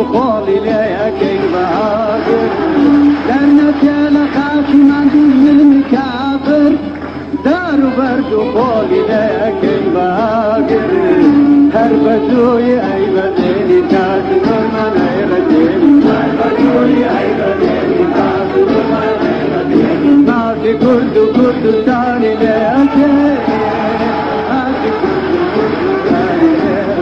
وخالي ليك البهاجر جنة يا لخاك مندوب المكافر دار برد وخالي ليك البهاجر هربتوي أي بديني تاسر من أي بديني هربتوي أي بديني تاسر من أي بديني ما في كرد تاني ليك ما في كرد تاني ليك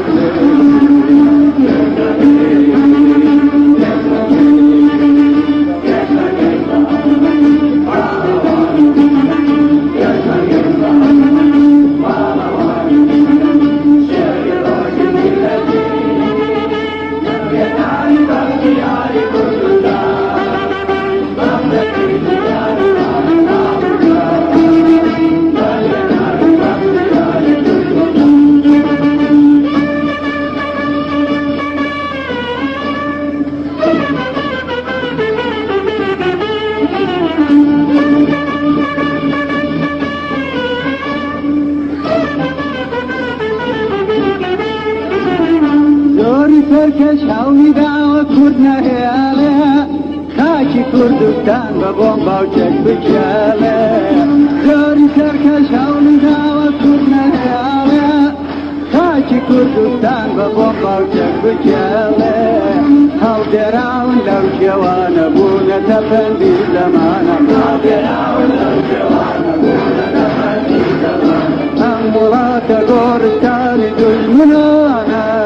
تركش حاولي دعوة كردنا هيالها خاكي كردستان ببومبا وشك بجالها زوري تركش حاولي دعوة كردنا هيالها خاكي كردستان ببومبا وشك بجالها هاو دراون لو جوان ابونا تفندي زمانا هاو دراون لو جوان ابونا تفندي زمانا أمولات غورستان دجمنانا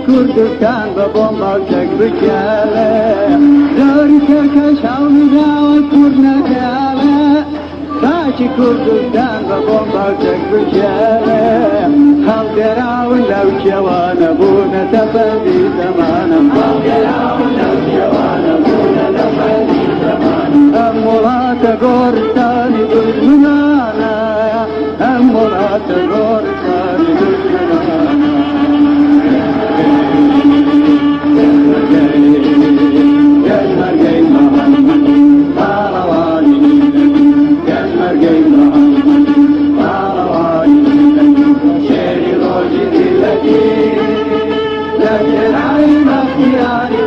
كردستان ببومبا وشك بجالة زوري تركش حاولي دعوة كردنا هيالة خاكي كردستان ببومبا وشك بجالة هاو دراون لو جوان ابونا تفندي زمانا هاو دراون لو جوان ابونا تفندي زمانا أمولات غورستاني دجمنانا أمولات غورستاني دجمنانا لكن عينك يا